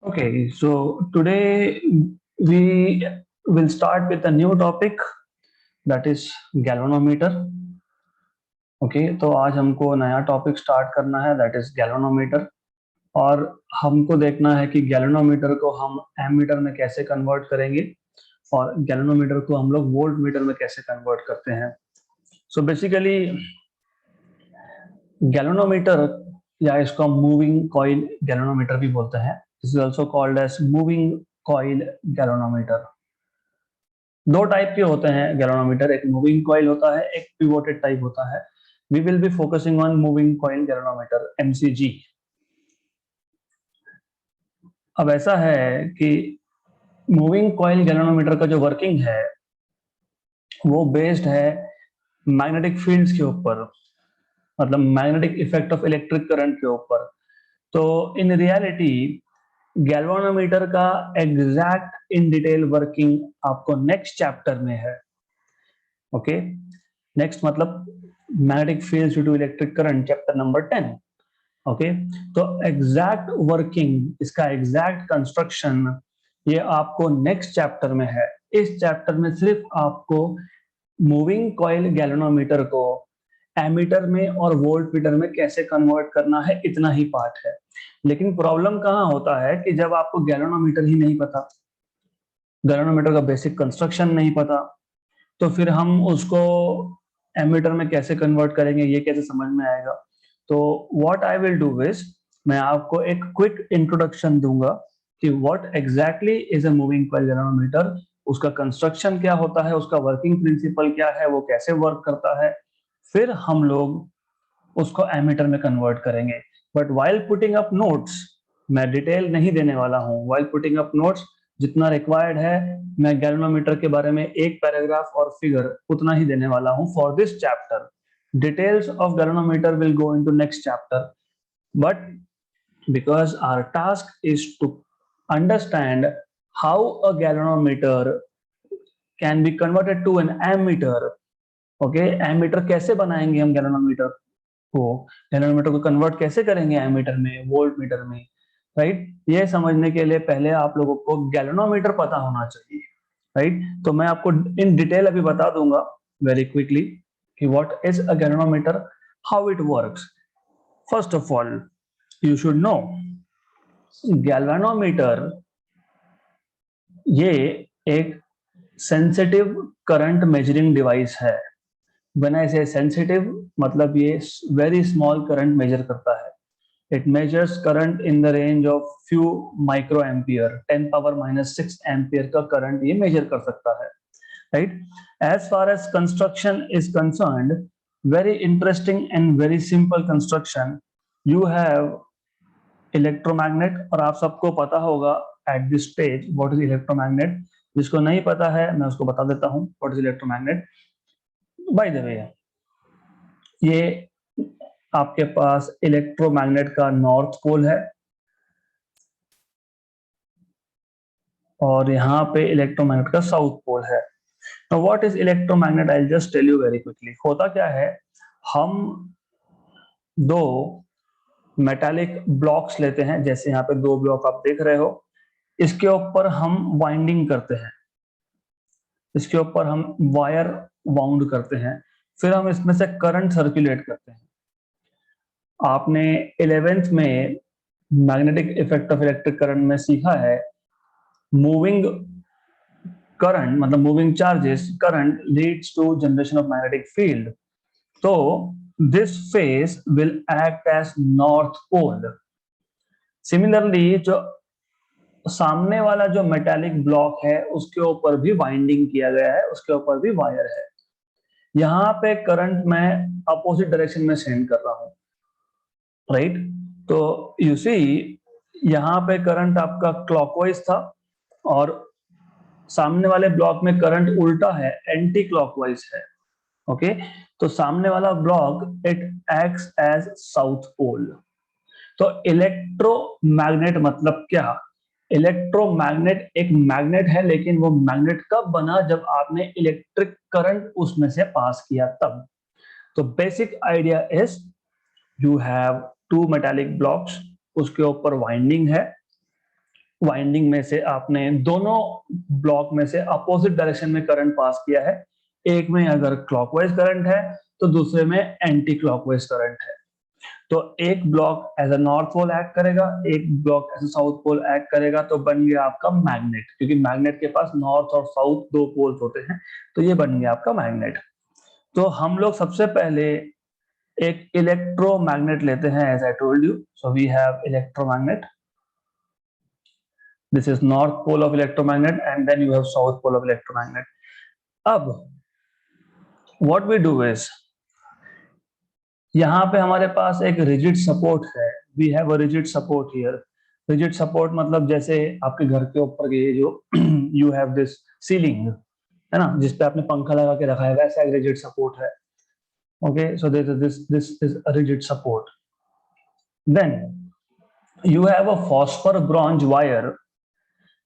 Okay, so today we will start with a new topic that is galvanometer. Okay, तो आज हमको नया topic start करना है दैट इज गैल्वेनोमीटर और हमको देखना है कि गैल्वेनोमीटर को हम एमीटर में कैसे कन्वर्ट करेंगे और गैल्वेनोमीटर को हम लोग वोल्ट मीटर में कैसे कन्वर्ट करते हैं। सो बेसिकली गैल्वेनोमीटर या इसको हम मूविंग कॉइल गैल्वेनोमीटर भी बोलते हैं। This is also called as moving coil galvanometer. दो टाइप के होते हैं गैल्वेनोमीटर, एक मूविंग कॉइल होता है, एक पिवोटेड टाइप होता है। We will be focusing on moving coil galvanometer MCG. अब ऐसा है कि मूविंग कॉइल गैल्वेनोमीटर का जो वर्किंग है वो बेस्ड है मैग्नेटिक फील्ड्स के ऊपर, मतलब magnetic effect of electric current के ऊपर। तो इन रियलिटी गैल्वेनोमीटर का एग्जैक्ट इन डिटेल वर्किंग आपको नेक्स्ट चैप्टर में है। ओके, नेक्स्ट मतलब magnetic fields due to electric current, chapter number 10। Okay, तो एग्जैक्ट वर्किंग, इसका एग्जैक्ट कंस्ट्रक्शन ये आपको नेक्स्ट चैप्टर में है। इस चैप्टर में सिर्फ आपको मूविंग कॉइल गैल्वेनोमीटर को एमीटर में और वोल्ट मीटर में कैसे कन्वर्ट करना है, इतना ही पार्ट है। लेकिन प्रॉब्लम कहाँ होता है कि जब आपको गैल्वेनोमीटर ही नहीं पता, गैल्वेनोमीटर का बेसिक कंस्ट्रक्शन नहीं पता, तो फिर हम उसको एमीटर में कैसे कन्वर्ट करेंगे, ये कैसे समझ में आएगा। तो what I will do is मैं आपको एक क्विक इंट्रोडक्शन दूंगा कि what exactly is a moving coil galvanometer, उसका कंस्ट्रक्शन क्या होता है, उसका वर्किंग प्रिंसिपल क्या है, वो कैसे वर्क करता है, फिर हम लोग उसको एमीटर में कन्वर्ट करेंगे। But while putting up notes मैं डिटेल नहीं देने वाला हूँ। वाइल पुटिंग अप नोट्स जितना रिक्वायर्ड है मैं गैल्वेनोमीटर के बारे में एक पैराग्राफ और फिगर उतना ही देने वाला हूँ for this chapter. Details of galvanometer will go into next chapter, but because our task is to understand how a galvanometer can be converted to an ammeter. Okay, ammeter कैसे बनाएंगे हम galvanometer को, galvanometer को convert कैसे करेंगे ammeter में, volt meter में, right. ये समझने के लिए पहले आप लोगों को गैल्वेनोमीटर पता होना चाहिए, राइट। तो मैं आपको इन डिटेल अभी बता दूंगा वेरी क्विकली कि what is a galvanometer, how it works. First of all you should know galvanometer ये एक सेंसिटिव करंट मेजरिंग डिवाइस है। व्हेन आई से सेंसिटिव मतलब ये वेरी स्मॉल करंट मेजर करता है। It measures current in the range of few micro ampere, 10⁻⁻⁶ ampere का current ये मेजर कर सकता है, right. As far as construction is concerned, very interesting and very simple construction. You have electromagnet, और आप सबको पता होगा at this stage what is electromagnet. जिसको नहीं पता है मैं उसको बता देता हूँ what is electromagnet. By the way, ये आपके पास इलेक्ट्रोमैग्नेट का नॉर्थ पोल है और यहाँ पे इलेक्ट्रोमैग्नेट का साउथ पोल है। Now what is electromagnet? I'll just tell you very quickly. होता क्या है, हम दो मेटालिक ब्लॉक्स लेते हैं, जैसे यहाँ पे दो ब्लॉक आप देख रहे हो, इसके ऊपर हम वाइंडिंग करते हैं, इसके ऊपर हम वायर वाउंड करते हैं, फिर हम इसमें से करंट सर्कुलेट करते हैं। आपने 11th में magnetic effect of electric current में सीखा है, मूविंग करंट मतलब moving charges current leads to generation of magnetic field. तो this face will act as north pole. Similarly जो सामने वाला जो मेटालिक ब्लॉक है उसके ऊपर भी वाइंडिंग किया गया है, उसके ऊपर भी वायर है। यहाँ पे करंट मैं अपोजिट डायरेक्शन में सेंड कर रहा हूँ, राइट। तो यू सी यहाँ पे करंट आपका क्लॉकवाइज था और सामने वाले ब्लॉक में करंट उल्टा है, एंटी क्लॉकवाइज है। ओके, तो सामने वाला block it acts as south pole. तो इलेक्ट्रोमैग्नेट मतलब क्या, इलेक्ट्रोमैग्नेट एक मैग्नेट है, लेकिन वो मैग्नेट कब बना, जब आपने इलेक्ट्रिक करंट उसमें से पास किया तब। तो basic idea is you have two metallic blocks, उसके ऊपर वाइंडिंग है, वाइंडिंग में से आपने दोनों ब्लॉक में से अपोजिट डायरेक्शन में करंट पास किया है, एक में अगर क्लॉकवाइज करंट है तो दूसरे में एंटी क्लॉकवाइज करंट है, तो एक block as a north pole act करेगा, एक block as a south pole act करेगा, तो बन गया आपका मैग्नेट, क्योंकि मैग्नेट के पास नॉर्थ और साउथ दो पोल्स होते हैं, तो ये बन गया आपका मैग्नेट। तो हम लोग सबसे पहले एक इलेक्ट्रोमैग्नेट लेते हैं, as I told you, so we have electromagnet, this is north pole of electromagnet and then you have south pole of electromagnet. अब व्हाट वी डू इज, यहाँ पे हमारे पास एक रिजिड सपोर्ट है, we have a rigid support here. Rigid support मतलब जैसे आपके घर के ऊपर ये जो यू हैव दिस सीलिंग है ना, जिसपे आपने पंखा लगा के रखा है, वैसा एक रिजिड सपोर्ट है। Okay, so this is a rigid support. Then you have a phosphor bronze wire,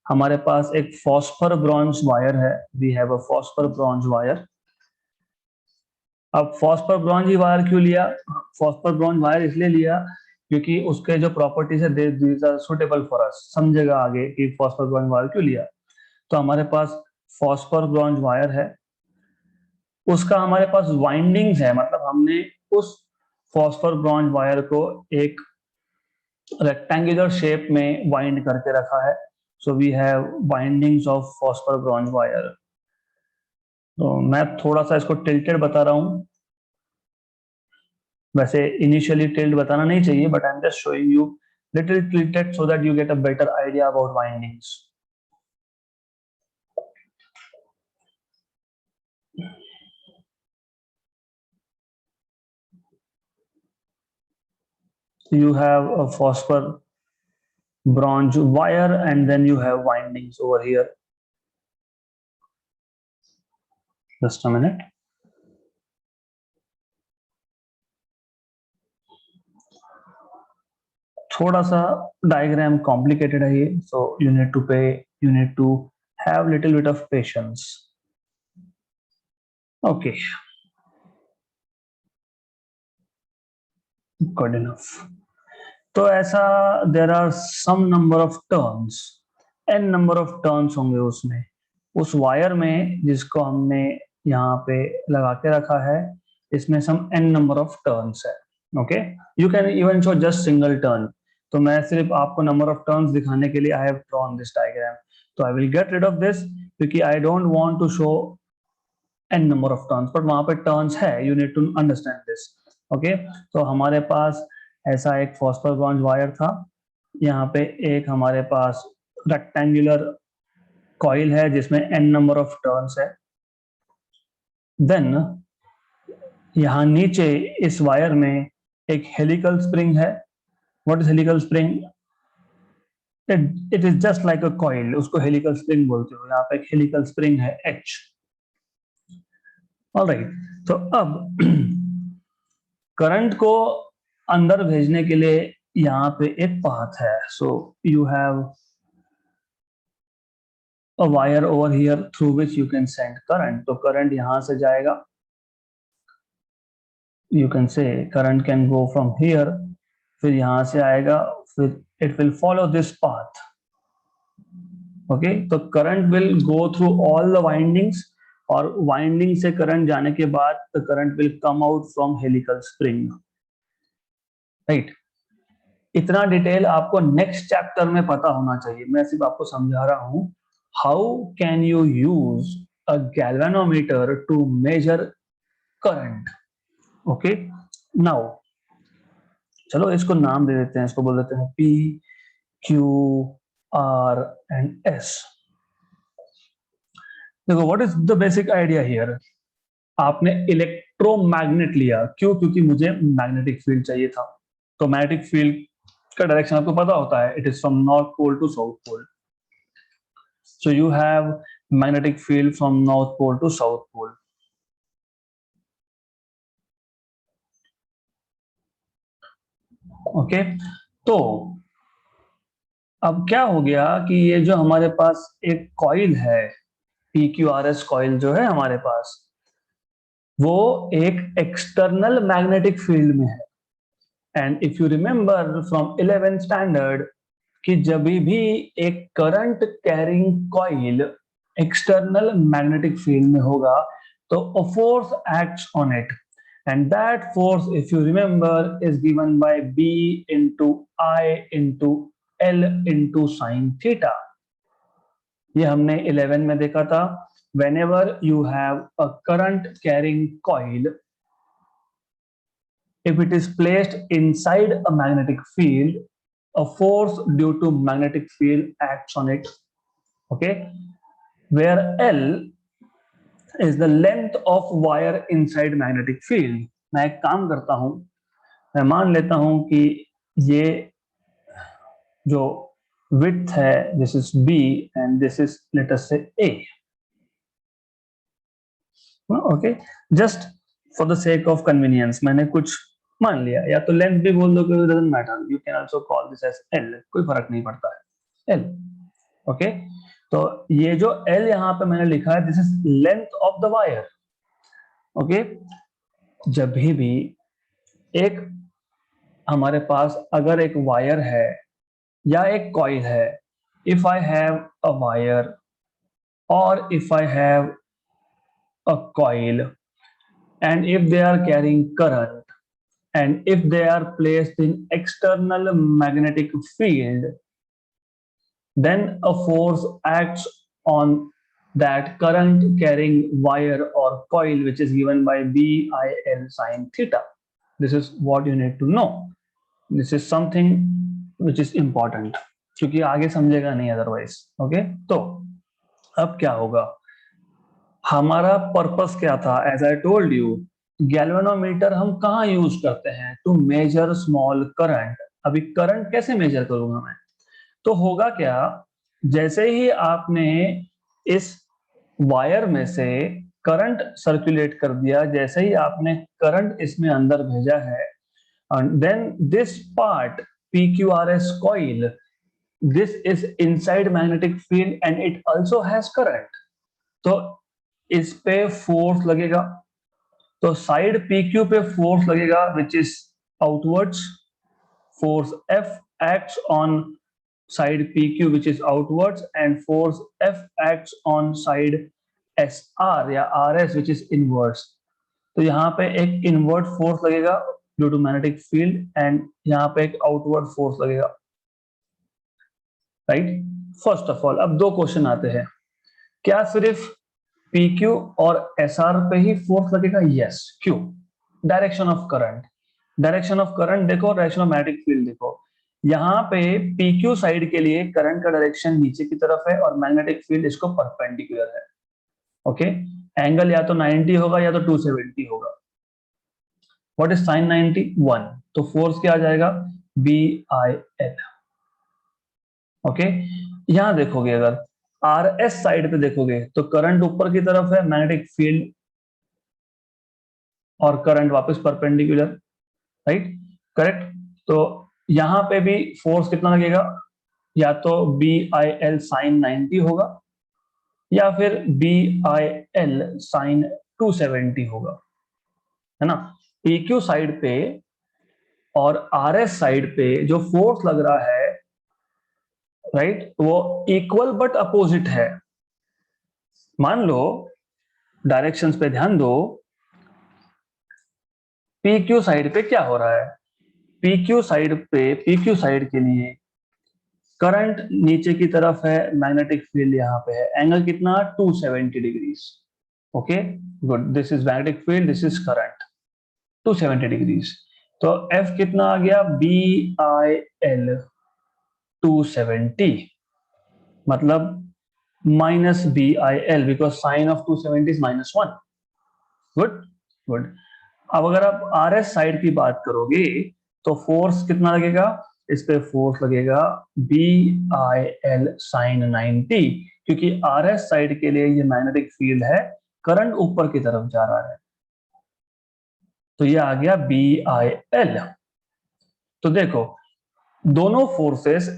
हमारे पास एक फॉस्फर ब्रॉन्ज वायर है, we have a phosphor bronze wire. अब फॉस्फर ब्रॉन्ज ही वायर क्यों लिया? फॉस्फर ब्रॉन्ज वायर इसलिए लिया क्योंकि उसके जो प्रॉपर्टीज है these are suitable for us, समझेगा आगे कि फॉस्फर ब्रॉन्ज वायर क्यों लिया। तो हमारे पास फॉस्फर ब्रॉन्ज वायर है, उसका हमारे पास वाइंडिंग्स है, मतलब हमने उस फॉस्फर ब्रॉन्ज वायर को एक रेक्टेंगुलर शेप में वाइंड करके रखा है, so we have windings of phosphor bronze wire. तो मैं थोड़ा सा इसको टिल्टेड बता रहा हूँ, वैसे इनिशियली टिल्ट बताना नहीं चाहिए, but I am just showing you little tilted so that you get a better idea about windings. You have a phosphor bronze wire and then you have windings over here. Just a minute. थोड़ा सा diagram complicated है ये, so you need to have little bit of patience. Okay, good enough. तो ऐसा there are some number of turns, n number of turns होंगे उसमें, उस wire में जिसको हमने यहाँ पे लगा के रखा है, इसमें सम n number of turns है। Okay, you can even show just single turn, तो मैं सिर्फ आपको नंबर ऑफ टर्न्स दिखाने के लिए I have drawn this diagram, तो I will get rid of this क्योंकि I don't want to show n number of turns, but वहां पे टर्न्स है, you need to understand this. Okay, तो हमारे पास ऐसा एक फॉस्फर ब्रॉन्ज वायर था, यहाँ पे एक हमारे पास रेक्टेंगुलर कॉइल है जिसमें n नंबर ऑफ टर्न्स है। देन यहाँ नीचे इस वायर में एक हेलिकल स्प्रिंग है। What is helical spring? It is just like a coil, उसको हेलिकल स्प्रिंग बोलते हो, यहाँ पे एक हेलिकल स्प्रिंग है H। ऑलराइट, तो अब करंट को अंदर भेजने के लिए यहाँ पे एक पाथ है, सो you have a wire over here through which you can send current, तो करंट यहां से जाएगा, you can say current can go from here, फिर यहां से आएगा, फिर it will follow this path। okay, तो current will go through all the windings, और वाइंडिंग से करंट जाने के बाद the current will come out from helical spring, right? इतना डिटेल आपको नेक्स्ट चैप्टर में पता होना चाहिए, मैं सिर्फ आपको समझा रहा हूं how can you use a galvanometer to measure current. Okay, now चलो इसको नाम दे देते हैं, इसको बोल देते हैं P, Q, R and S। देखो what is the basic idea here, आपने इलेक्ट्रोमैग्नेट लिया, क्यों? क्योंकि मुझे मैग्नेटिक फील्ड चाहिए था, तो मैग्नेटिक फील्ड का डायरेक्शन आपको पता होता है, it is from north pole to south pole, so you have magnetic field from north pole to south pole. Okay, तो अब क्या हो गया कि ये जो हमारे पास एक कॉइल है, PQRS कॉइल जो है हमारे पास, वो एक एक्सटर्नल मैग्नेटिक फील्ड में है, and if you remember from 11th standard, कि जब भी एक current carrying coil external magnetic field में होगा तो a force acts on it, and that force, if you remember, is given by B into I into L into sine theta. ये हमने 11 में देखा था. Whenever you have a current carrying coil, if it is placed inside a magnetic field, a force due to magnetic field acts on it. Okay, where L is the length of wire inside magnetic field. मैं एक काम करता हूं, मैं मान लेता हूं कि ये जो width है, this is B and this is let us say A. Okay, just for the sake of convenience मैंने कुछ मान लिया, या तो लेंथ भी बोल दो, doesn't matter, you can also call this as L, कोई फर्क नहीं पड़ता है, L. Okay, तो ये जो L यहाँ पे मैंने लिखा है, this is length of the wire. Okay, जब भी एक हमारे पास अगर एक वायर है या एक कॉइल है, if I have a wire or if I have a coil and if they are carrying current and if they are placed in external magnetic field, then a force acts on that current carrying wire or coil which is given by BIL sine theta. This is what you need to know. This is something which is important, क्योंकि आगे समझेगा नहीं otherwise. Okay, तो अब क्या होगा, हमारा purpose क्या था? As I told you, galvanometer हम कहाँ यूज करते हैं? To measure small current. अभी करंट कैसे मेजर करूंगा मैं? तो होगा क्या, जैसे ही आपने इस वायर में से करंट सर्कुलेट कर दिया, जैसे ही आपने करंट इसमें अंदर भेजा है, and then this part PQRS coil, this is inside magnetic field and it also has current. तो इस पे फोर्स लगेगा, तो साइड PQ पे फोर्स लगेगा which is outwards. Force F acts on side PQ which is outwards and force F acts on side SR या RS which is inwards. तो यहाँ पे एक इनवर्ट फोर्स लगेगा due to magnetic field and यहाँ पे एक आउटवर्ड फोर्स लगेगा. राइट, फर्स्ट ऑफ ऑल अब दो क्वेश्चन आते हैं, क्या सिर्फ PQ और SR पे ही फोर्स लगेगा? यस. क्यों? Direction of current, direction of current देखो, डायरेक्शन ऑफ मैग्नेटिक फील्ड देखो. यहाँ पे PQ साइड के लिए करंट का डायरेक्शन नीचे की तरफ है और मैग्नेटिक फील्ड इसको परपेंडिकुलर है. ओके, एंगल या तो 90 होगा या तो 270 होगा. What is sign 90? 1. तो फोर्स क्या आ जाएगा? BIL. ओके, यहां देखोगे अगर RS साइड पे देखोगे तो करंट ऊपर की तरफ है, मैग्नेटिक फील्ड और करंट वापस परपेंडिकुलर. Right, correct. तो यहां पे भी फोर्स कितना लगेगा? या तो BIL साइन 90 होगा या फिर BIL साइन 270 होगा, है ना. PQ साइड पे और RS साइड पे जो फोर्स लग रहा है, राइट, वो इक्वल बट अपोजिट है. मान लो, डायरेक्शंस पे ध्यान दो, PQ साइड पे क्या हो रहा है? PQ साइड पे, PQ साइड के लिए करंट नीचे की तरफ है, मैग्नेटिक फील्ड यहाँ पे है, एंगल कितना? 270 degrees. Okay, good. This is magnetic field, this is current, 270 degrees. तो F कितना आ गया? BIL 270, मतलब minus BIL because sign of 270 is -1. Good, good. अब अगर आप RS साइड की बात करोगे तो फोर्स कितना लगेगा? इस पे फोर्स लगेगा BIL साइन 90, क्योंकि RS साइड के लिए ये मैग्नेटिक फील्ड है, करंट ऊपर की तरफ जा रहा है, तो ये आ गया BIL. तो देखो, दोनों फोर्सेस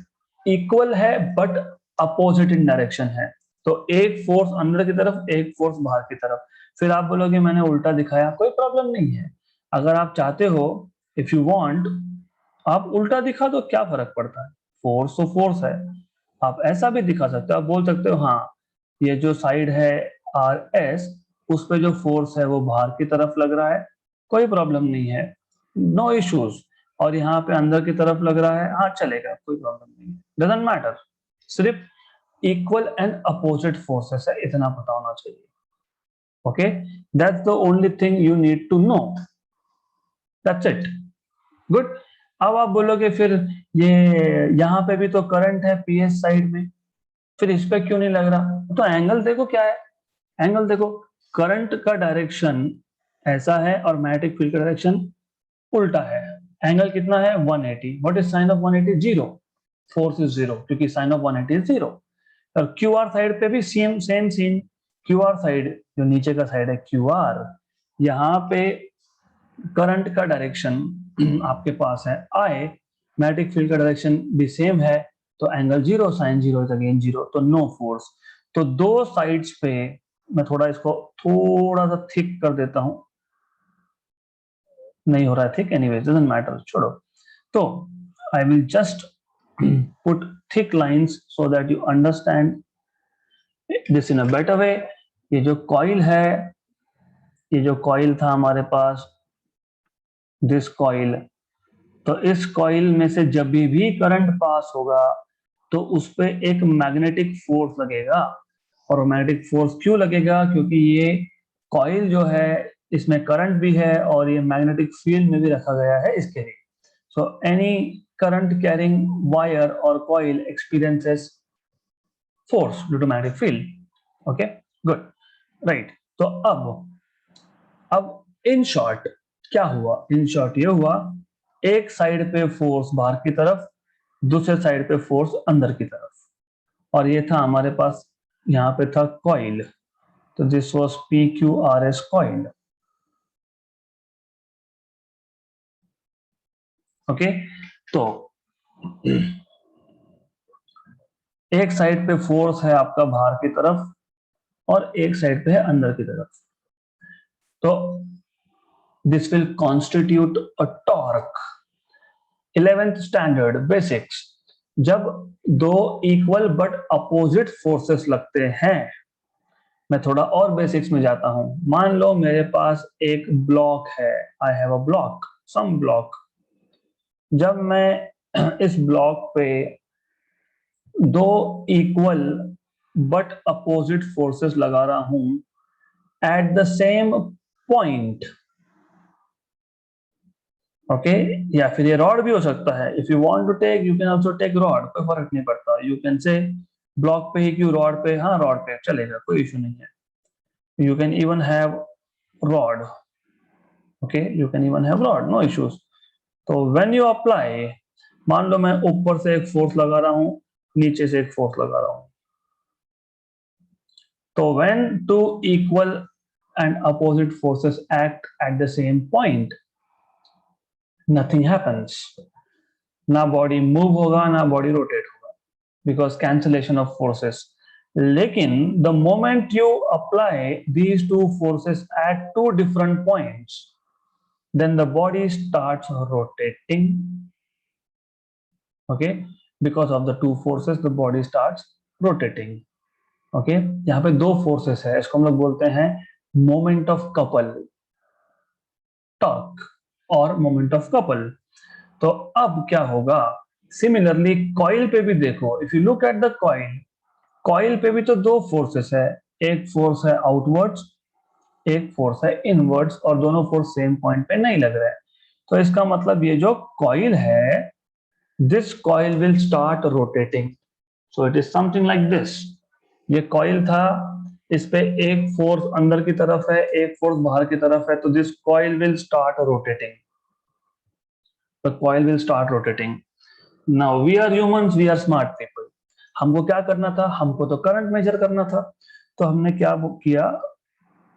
इक्वल है बट अपोजिट इन डायरेक्शन है. तो एक फोर्स अंदर की तरफ, एक फोर्स बाहर की तरफ. फिर आप बोलोगे मैंने उल्टा दिखाया, कोई प्रॉब्लम नहीं है. अगर आप चाहते हो, इफ यू वांट, आप उल्टा दिखा दो, क्या फर्क पड़ता है? फोर्स तो फोर्स है। आप ऐसा भी दिखा सकते हो, आप बोल सकते हो हाँ ये जो साइड है आर एस, उस पे जो फोर्स है वो बाहर की तरफ लग रहा है, कोई प्रॉब्लम नहीं है, नो इश्यूज। और यहाँ पे अंदर की तरफ लग रहा है, हाँ चलेगा, कोई प्रॉब्लम नहीं, डजंट मैटर। सिर्फ इक्वल एंड अपोजिट फोर्सेस है, इतना पता होना चाहिए। Okay, that's the only thing you need to know, that's it. Good. अब आप बोलोगे फिर ये यहाँ पे भी तो करंट है पीएस साइड में, फिर इस पे क्यों नहीं लग रहा? तो एंगल देखो क्या है, एंगल देखो, करंट का डायरेक्शन ऐसा है और मैग्नेटिक फील्ड का डायरेक्शन उल्टा है। एंगल कितना है? 180। What is sine of 180? Zero. Force is zero क्योंकि साइन ऑफ 180 इज जीरो। और क्यू आर साइड पे भी same same scene. Q R side, जो नीचे का साइड है क्यू आर, यहाँ पे करंट का डायरेक्शन आपके पास है आई, मैग्नेटिक फील्ड का डायरेक्शन भी सेम है, तो angle zero, sine zero is again zero, तो नो फोर्स। तो दो साइड्स पे, मैं थोड़ा इसको थोड़ा सा थिक कर देता हूं, नहीं हो रहा है थिक, एनीवेज डजंट मैटर, छोड़ो। तो I will just put thick lines so that you understand this in a better way. ये जो कॉइल है, ये जो कॉइल था हमारे पास, दिस कॉइल, तो इस कॉइल में से जब भी करंट पास होगा तो उस पे एक मैग्नेटिक फोर्स लगेगा। और मैग्नेटिक फोर्स क्यों लगेगा? क्योंकि ये कॉइल जो है इसमें करंट भी है और ये मैग्नेटिक फील्ड में भी रखा गया है इसके लिए। So any current carrying wire और coil experiences force due to magnetic field. Okay, good, right. तो अब इन शॉर्ट क्या हुआ? इन शॉर्ट ये हुआ, एक साइड पे फोर्स बाहर की तरफ, दूसरे साइड पे फोर्स अंदर की तरफ, और ये था हमारे पास, यहाँ पे था कॉइल, तो this was P Q R S coil. Okay, तो एक साइड पे फोर्स है आपका बाहर की तरफ और एक साइड पे है अंदर की तरफ, तो this will constitute a torque. 11th standard basics, जब दो इक्वल बट अपोजिट फोर्सेस लगते हैं, मैं थोड़ा और बेसिक्स में जाता हूं। मान लो मेरे पास एक ब्लॉक है, I have a block, some block. जब मैं इस ब्लॉक पे दो इक्वल बट अपोजिट फोर्सेस लगा रहा हूं at the same point, okay, या फिर ये रॉड भी हो सकता है। If you want to take, you can also take rod, कोई फर्क नहीं पड़ता। यू कैन से ब्लॉक पे ही क्यों, रॉड पे, हाँ रॉड पे चलेगा, कोई इशू नहीं है। You can even have rod, okay, you can even have rod, no issues. तो व्हेन यू अप्लाई, मान लो मैं ऊपर से एक फोर्स लगा रहा हूं, नीचे से एक फोर्स लगा रहा हूं, तो when two equal and opposite forces act at the same point, nothing happens. ना बॉडी मूव होगा ना बॉडी रोटेट होगा, बिकॉज कैंसलेशन ऑफ फोर्सेस। लेकिन the moment you apply these two forces at two different points, then the body starts rotating. Okay, because of the two forces the body starts rotating. Okay, यहाँ पे दो forces है, इसको हम लोग बोलते हैं मोमेंट ऑफ कपल, टॉर्क और मोमेंट ऑफ कपल। तो अब क्या होगा? सिमिलरली कॉइल पे भी देखो, if you look at the coil, coil पे भी तो दो फोर्सेस है, एक फोर्स है आउटवर्ड्स, एक फोर्स है इनवर्ड्स, और दोनों फोर्स सेम पॉइंट पे नहीं लग रहे हैं। तो इसका मतलब ये जो कॉइल है, this coil will start rotating. So it is something like this. ये कॉइल था, इस पे एक फोर्स अंदर की तरफ है, एक फोर्स बाहर की तरफ है, तो this coil will start rotating, the coil will start rotating. Now we are humans, we are smart people. हमको क्या करना था? हमको तो करंट मेजर करना था। तो हमने क्या किया?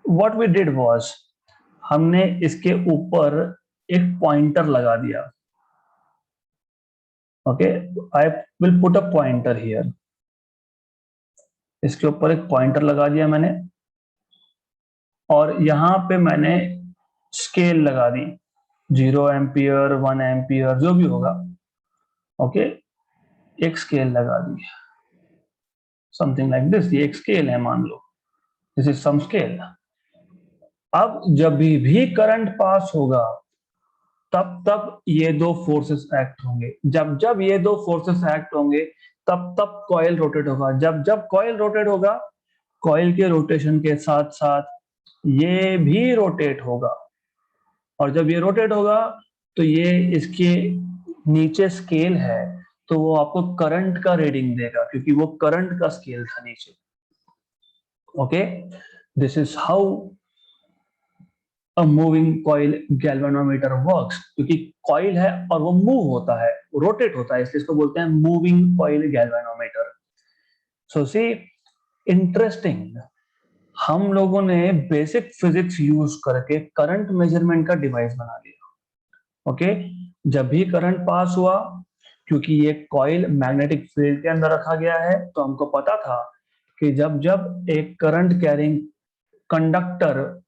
व्हाट वी डिड वाज, हमने इसके ऊपर एक पॉइंटर लगा दिया। Okay, I will put a pointer here. इसके ऊपर एक पॉइंटर लगा दिया मैंने, और यहां पे मैंने स्केल लगा दी, 0 एम्पियर, 1 एम्पियर, जो भी होगा। ओके, एक स्केल लगा दी, समथिंग लाइक दिस, ये एक स्केल है मान लो, दिस इज सम स्केल। अब जब भी करंट पास होगा तब तब ये दो फोर्सेस एक्ट होंगे, जब जब ये दो फोर्सेस एक्ट होंगे तब तब कॉइल रोटेट होगा, जब जब कॉइल रोटेट होगा कॉइल के रोटेशन के साथ साथ ये भी रोटेट होगा, और जब ये रोटेट होगा तो ये इसके नीचे स्केल है तो वो आपको करंट का रीडिंग देगा क्योंकि वो करंट का स्केल था नीचे। Okay, this is how a moving coil galvanometer works, क्योंकि कॉइल है और वो मूव होता है, रोटेट होता है, इसलिए इसको बोलते हैं मूविंग कॉइल गैल्वेनोमीटर। सो सी, इंटरेस्टिंग, हम लोगों ने बेसिक फिजिक्स यूज करके करंट मेजरमेंट का डिवाइस बना लिया। ओके, जब भी करंट पास हुआ, क्योंकि ये कॉइल मैग्नेटिक फील्ड के अंदर रखा गया है, तो हमको पता था कि जब जब एक current carrying conductor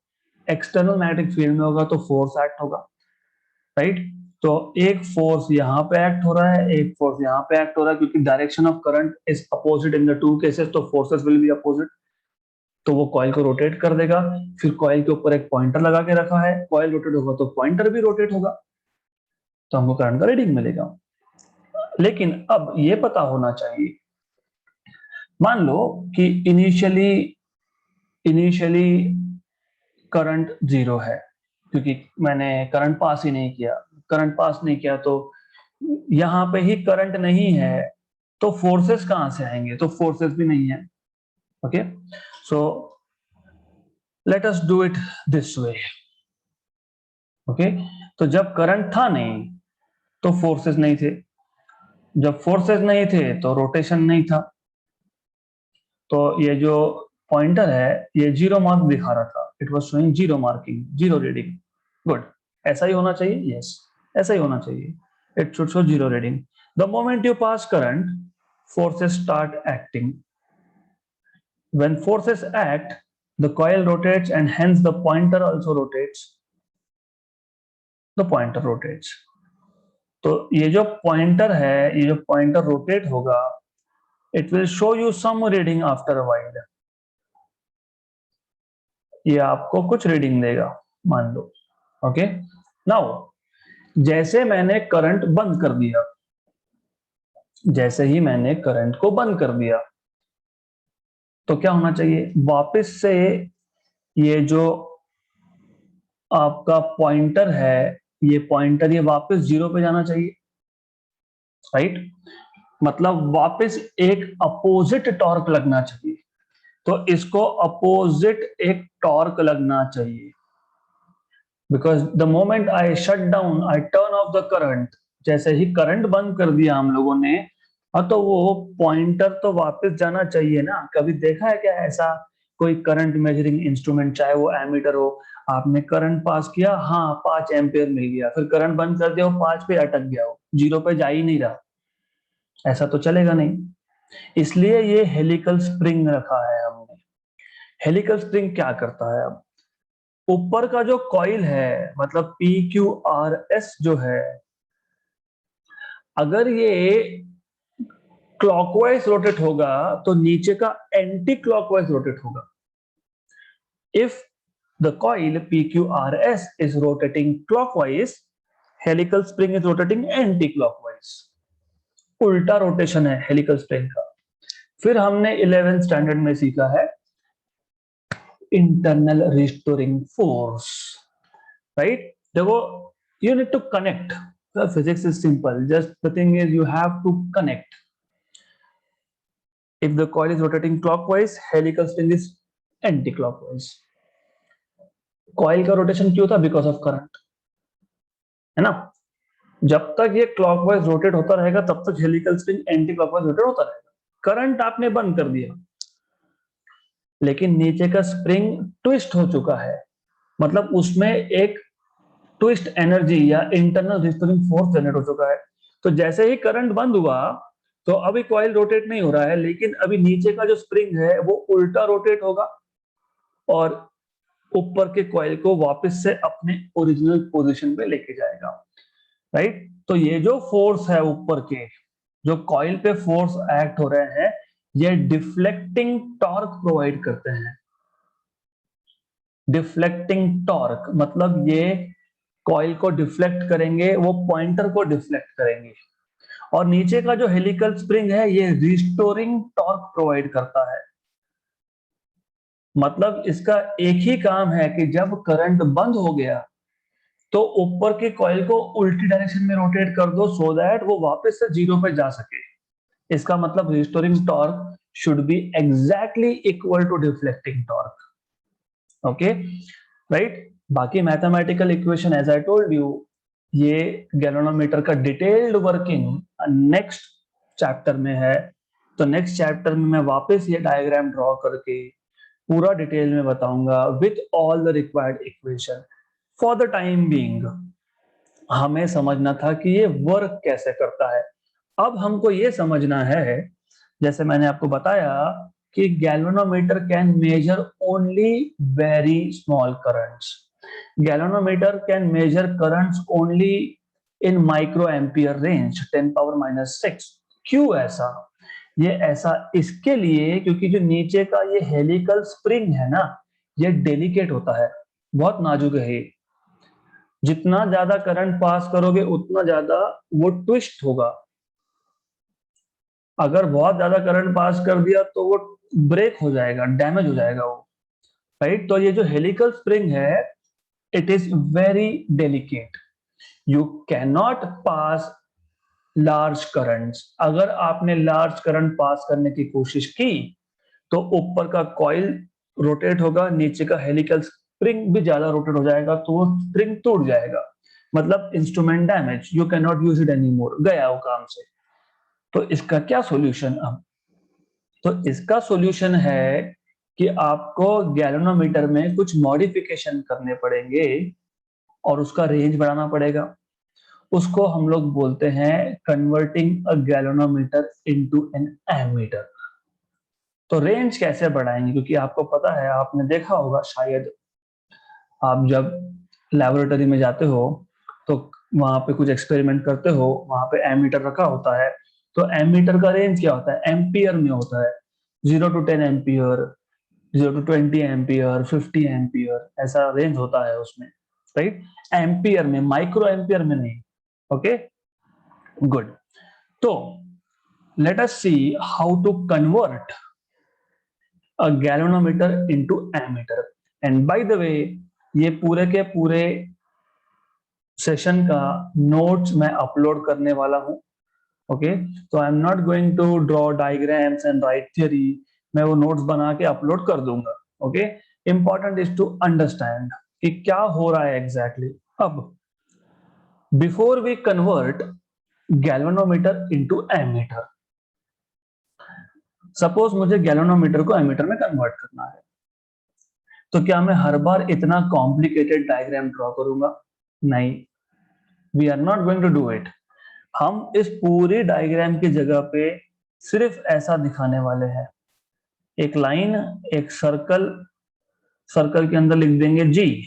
external magnetic field में होगा तो फोर्स एक्ट होगा, राइट। तो एक फोर्स यहाँ पे एक्ट हो रहा है, एक फोर्स यहाँ पे एक्ट हो रहा है, क्योंकि direction of current is opposite in the two cases, तो फोर्सेस विल बी अपोजिट। तो वो कॉइल को रोटेट कर देगा, फिर कॉइल के ऊपर एक पॉइंटर लगा के रखा है, कॉइल रोटेट होगा तो पॉइंटर भी रोटेट होगा, तो हमको करंट का रीडिंग मिलेगा। लेकिन अब ये पता होना चाहिए, मान लो कि इनिशियली इनिशियली करंट जीरो है, क्योंकि मैंने करंट पास ही नहीं किया, करंट पास नहीं किया तो यहां पे ही करंट नहीं है, तो फोर्सेस कहां से आएंगे, तो फोर्सेस भी नहीं है। Okay, so let us do it this way. Okay, तो जब करंट था नहीं तो फोर्सेस नहीं थे, जब फोर्सेस नहीं थे तो रोटेशन नहीं था, तो ये जो पॉइंटर है ये जीरो मार्क दिखा रहा था, it was showing zero marking, zero reading. Good, ऐसा ही होना चाहिए, यस, ऐसा ही होना चाहिए, it should show zero reading. The moment you pass current, forces start acting. When forces act, the coil rotates and hence the pointer also rotates. The pointer rotates. तो ये जो pointer है, ये जो पॉइंटर रोटेट होगा, it will show you some reading after a while, ये आपको कुछ रीडिंग देगा मान लो। ओके, नाउ जैसे मैंने करंट बंद कर दिया, जैसे ही मैंने करंट को बंद कर दिया तो क्या होना चाहिए, वापस से ये जो आपका पॉइंटर है, ये पॉइंटर ये वापस जीरो पे जाना चाहिए, राइट। मतलब वापस एक अपोजिट टॉर्क लगना चाहिए, तो इसको अपोजिट एक टॉर्क लगना चाहिए, because the moment I shut down, I turn off the current, जैसे ही करंट बंद कर दिया हम लोगों ने, हाँ, तो वो पॉइंटर तो वापस जाना चाहिए ना। कभी देखा है क्या ऐसा कोई करंट मेजरिंग इंस्ट्रूमेंट, चाहे वो एमीटर हो, आपने करंट पास किया, हाँ 5 एम्पियर मिल गया, फिर करंट बंद कर दिया, वो 5 पे अटक गया, हो जीरो पे जा ही नहीं रहा, ऐसा तो चलेगा नहीं। इसलिए ये हेलिकल स्प्रिंग रखा है हमने। हेलिकल स्प्रिंग क्या करता है, अब ऊपर का जो कॉइल है, मतलब पी क्यू आर एस जो है, अगर ये क्लॉकवाइज रोटेट होगा तो नीचे का एंटी क्लॉकवाइज रोटेट होगा। If the coil P Q R S is rotating clockwise, helical spring is rotating anti clockwise, उल्टा रोटेशन है हेलिकल स्प्रिंग का। फिर हमने 11th स्टैंडर्ड में सीखा है इंटरनल रिस्टोरिंग फोर्स, राइट। देखो, you need to connect, the physics is simple, just the thing is you have to connect. If the coil is rotating clockwise, helical string is anti-clockwise. Coil का rotation क्यों था, because of current, है ना। जब तक ये clockwise rotate होता रहेगा तब तक helical spring anti clockwise rotate होता रहेगा। करंट आपने बंद कर दिया, लेकिन नीचे का स्प्रिंग ट्विस्ट हो चुका है, मतलब उसमें एक ट्विस्ट एनर्जी या इंटरनल रिस्टोरिंग फोर्स जनरेट हो चुका है। तो जैसे ही करंट बंद हुआ तो अभी कॉइल रोटेट नहीं हो रहा है, लेकिन अभी नीचे का जो स्प्रिंग है वो उल्टा रोटेट होगा और ऊपर के कॉइल को वापस से अपने ओरिजिनल पोजीशन पे लेके जाएगा, राइट। तो ये जो फोर्स है ऊपर के, जो कॉइल पे फोर्स एक्ट हो रहे हैं ये डिफ्लेक्टिंग टॉर्क प्रोवाइड करते हैं। डिफ्लेक्टिंग टॉर्क मतलब ये कॉइल को डिफ्लेक्ट करेंगे, वो पॉइंटर को डिफ्लेक्ट करेंगे। और नीचे का जो हेलिकल स्प्रिंग है ये रिस्टोरिंग टॉर्क प्रोवाइड करता है। मतलब इसका एक ही काम है कि जब करंट बंद हो गया तो ऊपर के कॉइल को उल्टी डायरेक्शन में रोटेट कर दो सो दैट वो वापस से जीरो पे जा सके। इसका मतलब restoring torque should be exactly equal to deflecting torque. Okay right. बाकी mathematical equation as I told you, ये गैल्वेनोमीटर का डिटेल्ड वर्किंग नेक्स्ट चैप्टर में है। तो नेक्स्ट चैप्टर में मैं वापस ये डायग्राम ड्रॉ करके पूरा डिटेल में बताऊंगा with all the required equation. For the time being हमें समझना था कि ये वर्क कैसे करता है। अब हमको ये समझना है, जैसे मैंने आपको बताया कि galvanometer can measure only very small currents. Galvanometer can measure currents only in micro ampere range 10⁻⁻⁶। क्यों ऐसा? ये ऐसा इसके लिए क्योंकि जो नीचे का ये हेलिकल स्प्रिंग है ना, ये डेलिकेट होता है, बहुत नाजुक है ये। जितना ज्यादा करंट पास करोगे उतना ज्यादा वो ट्विस्ट होगा। अगर बहुत ज्यादा करंट पास कर दिया तो वो ब्रेक हो जाएगा, डैमेज हो जाएगा वो, राइट। तो ये जो हेलिकल स्प्रिंग है it is very delicate, you can not pass large currents. अगर आपने लार्ज करंट पास करने की कोशिश की तो ऊपर का कॉइल रोटेट होगा, नीचे का हेलिकल स्प्रिंग भी ज्यादा रोटेट हो जाएगा, तो वो स्प्रिंग टूट जाएगा। मतलब instrument damage, you can not use it any more, गया वो काम से। तो इसका क्या सॉल्यूशन? अब तो इसका सॉल्यूशन है कि आपको गैल्वेनोमीटर में कुछ मॉडिफिकेशन करने पड़ेंगे और उसका रेंज बढ़ाना पड़ेगा। उसको हम लोग बोलते हैं converting a galvanometer into an ammeter. तो रेंज कैसे बढ़ाएंगे? क्योंकि आपको पता है, आपने देखा होगा शायद, आप जब लेबोरेटरी में जाते हो तो वहां पे कुछ एक्सपेरिमेंट करते हो, वहां पे एमीटर रखा होता है। तो एमीटर का रेंज क्या होता है? एम्पियर में होता है। 0 to 10 ampere, 0 to 20 ampere, 50 ampere, ऐसा रेंज होता है उसमें, राइट। एम्पियर में, माइक्रो एम्पियर में नहीं। Okay good. तो let us see how to convert a galvanometer into ammeter. And by the way, ये पूरे के पूरे सेशन का नोट्स मैं अपलोड करने वाला हूं। ओके, तो I am not going to draw diagrams and write theory, मैं वो नोट्स बना के अपलोड कर दूंगा। Okay, important is to understand कि क्या हो रहा है एग्जैक्टली। अब before we convert galvanometer into ammeter, suppose मुझे गैल्वेनोमीटर को एमीटर में कन्वर्ट करना है, तो क्या मैं हर बार इतना कॉम्प्लिकेटेड डायग्राम ड्रॉ करूंगा? नहीं, we are not going to do it. हम इस पूरी डायग्राम की जगह पे सिर्फ ऐसा दिखाने वाले हैं, एक लाइन, एक सर्कल, सर्कल के अंदर लिख देंगे जी,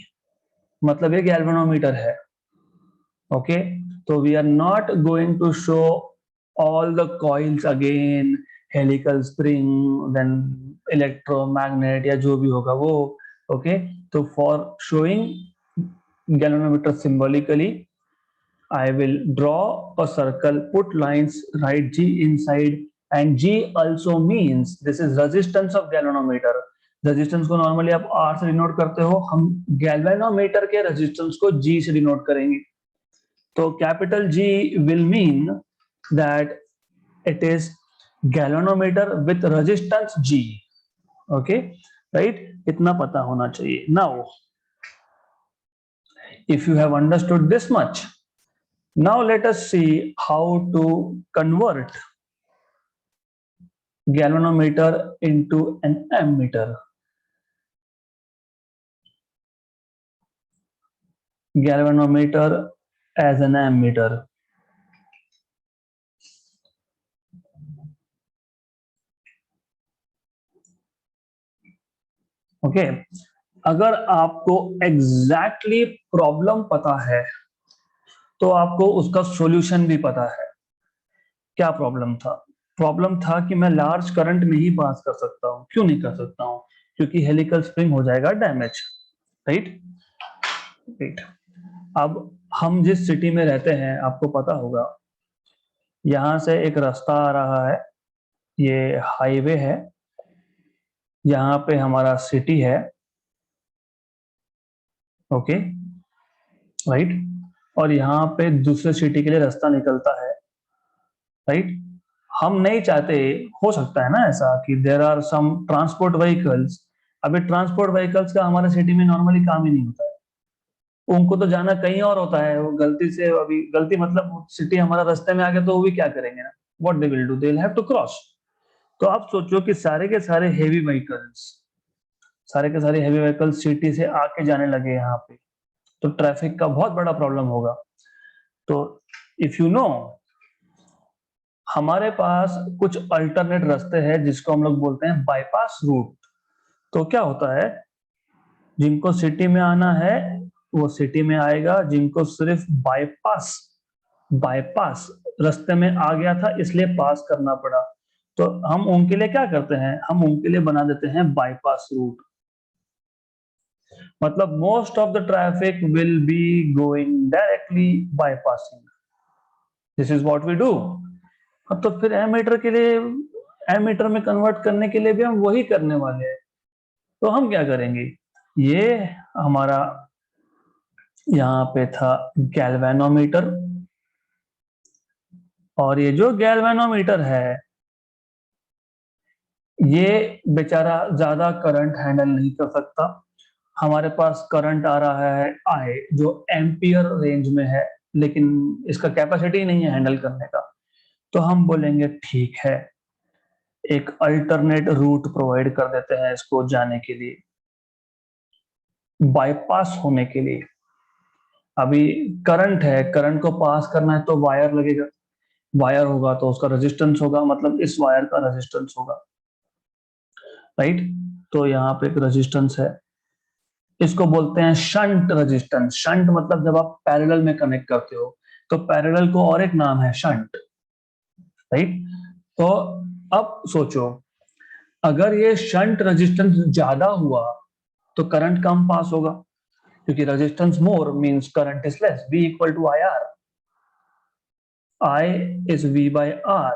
मतलब ये गैल्वेनोमीटर है। ओके, तो we are not going to show all the coils again, helical spring, then electromagnet या जो भी होगा वो। ओके, तो for showing galvanometer symbolically, I will draw a circle, put lines, write G inside, and G also means this is resistance of galvanometer. Resistance को normally आप R से denote करते हो, हम गैल्वेनोमीटर के रेजिस्टेंस को G से डिनोट करेंगे। तो capital G will mean that it is galvanometer with resistance G. Okay, right? इतना पता होना चाहिए। Now, if you have understood this much, now let us see how to convert galvanometer into an ammeter. Galvanometer as an ammeter. Okay, अगर आपको exactly problem पता है तो आपको उसका सॉल्यूशन भी पता है। क्या प्रॉब्लम था? प्रॉब्लम था कि मैं लार्ज करंट में ही पास कर सकता हूँ। क्यों नहीं कर सकता हूँ? क्योंकि हेलिकल स्प्रिंग हो जाएगा डैमेज, राइट? राइट। अब हम जिस सिटी में रहते हैं आपको पता होगा, यहाँ से एक रास्ता आ रहा है, ये हाईवे है, यहाँ पे हमारा सिटी है, ओके, राइट, और यहाँ पे दूसरे सिटी के लिए रास्ता निकलता है, राइट। हम नहीं चाहते, हो सकता है ना ऐसा कि there are some transport vehicles, अभी ट्रांसपोर्ट व्हीकल्स का हमारे सिटी में नॉर्मली काम ही नहीं होता है, उनको तो जाना कहीं और होता है, वो गलती से, अभी गलती मतलब सिटी हमारा रास्ते में आ गया तो वो भी क्या करेंगे ना, what they will do, they will have to cross. तो आप सोचो कि सारे के सारे हेवी व्हीकल्स, सारे के सारे हेवी व्हीकल्स सिटी से आके जाने लगे यहाँ पे, तो ट्रैफिक का बहुत बड़ा प्रॉब्लम होगा। तो इफ यू नो, हमारे पास कुछ अल्टरनेट रास्ते हैं जिसको हम लोग बोलते हैं बाईपास रूट। तो क्या होता है, जिनको सिटी में आना है वो सिटी में आएगा, जिनको सिर्फ बाईपास, बाईपास रास्ते में आ गया था इसलिए पास करना पड़ा, तो हम उनके लिए क्या करते हैं, हम उनके लिए बना देते हैं बाईपास रूट। मतलब most of the traffic will be going directly bypassing, this is what we do. अब तो फिर एमीटर के लिए, एमीटर में कन्वर्ट करने के लिए भी हम वही करने वाले हैं। तो हम क्या करेंगे, ये हमारा यहाँ पे था गैल्वेनोमीटर, और ये जो गैल्वेनोमीटर है ये बेचारा ज्यादा करंट हैंडल नहीं कर सकता। हमारे पास करंट आ रहा है आई जो एम्पियर रेंज में है, लेकिन इसका कैपेसिटी नहीं है हैंडल करने का। तो हम बोलेंगे ठीक है, एक अल्टरनेट रूट प्रोवाइड कर देते हैं इसको जाने के लिए, बाईपास होने के लिए। अभी करंट है, करंट को पास करना है तो वायर लगेगा, वायर होगा तो उसका रेजिस्टेंस होगा, मतलब इस वायर का रेजिस्टेंस होगा, राइट। तो यहाँ पे एक रेजिस्टेंस है, इसको बोलते हैं शंट रेजिस्टेंस। शंट मतलब जब आप पैरेलल में कनेक्ट करते हो, तो पैरेलल को और एक नाम है शंट, राइट। तो अब सोचो, अगर ये शंट रेजिस्टेंस ज्यादा हुआ तो करंट कम पास होगा, क्योंकि resistance more means current is less, V equal to I R, I is V by R,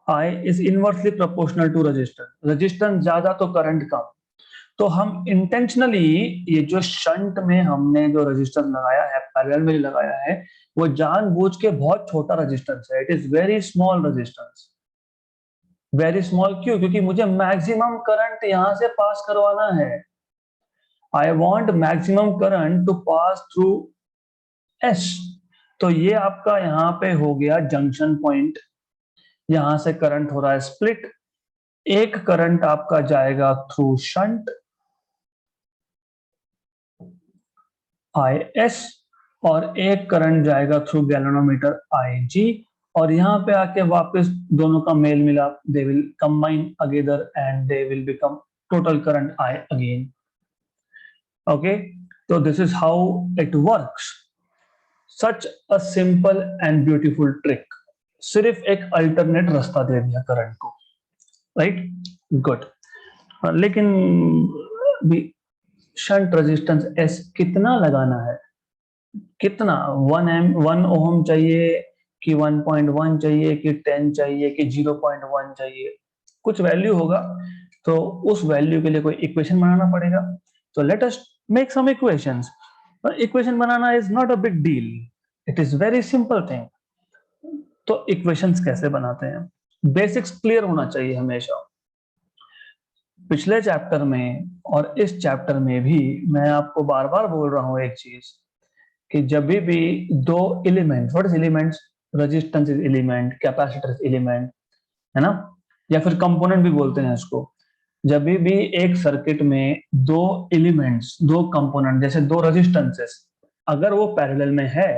I is inversely proportional to resistance, resistance ज्यादा तो करंट कम। तो हम इंटेंशनली ये जो शंट में हमने जो रेजिस्टेंस लगाया है, पैरेलल में लगाया है, वो जानबूझ के बहुत छोटा रेजिस्टेंस है, it is very small resistance. Very small क्यों? क्योंकि मुझे मैक्सिमम करंट यहां से पास करवाना है, I want maximum current to pass through S. तो ये आपका यहाँ पे हो गया जंक्शन पॉइंट, यहां से करंट हो रहा है स्प्लिट, एक करंट आपका जाएगा थ्रू शंट आई एस, और एक करंट जाएगा थ्रू गैल्वेनोमीटर आई जी, और यहाँ पे आके वापस दोनों का मेल मिला, they will combine together and they will become total current I again, okay. तो this is how it works, such a simple and beautiful trick, सिर्फ एक अल्टरनेट रास्ता दे दिया करंट को, राइट, गुड। लेकिन शंट रेजिस्टेंस एस कितना लगाना है, कितना, 1 ओम चाहिए कि 1.1 चाहिए कि 10 चाहिए कि 0.1 चाहिए, कुछ वैल्यू होगा, तो उस वैल्यू के लिए कोई इक्वेशन बनाना पड़ेगा। तो let us make some equations. Equation बनाना is not a big deal, it is very simple thing. तो इक्वेशंस कैसे बनाते हैं, बेसिक्स क्लियर होना चाहिए हमेशा। पिछले चैप्टर में और इस चैप्टर में भी मैं आपको बार बार बोल रहा हूं एक चीज, कि जब भी दो element, what is elements, resistance is element, capacitor is element, है ना, या फिर कंपोनेंट भी बोलते हैं इसको। जब भी एक सर्किट में दो एलिमेंट्स, दो कंपोनेंट, जैसे दो रेजिस्टेंसेस, अगर वो पैरेलल में है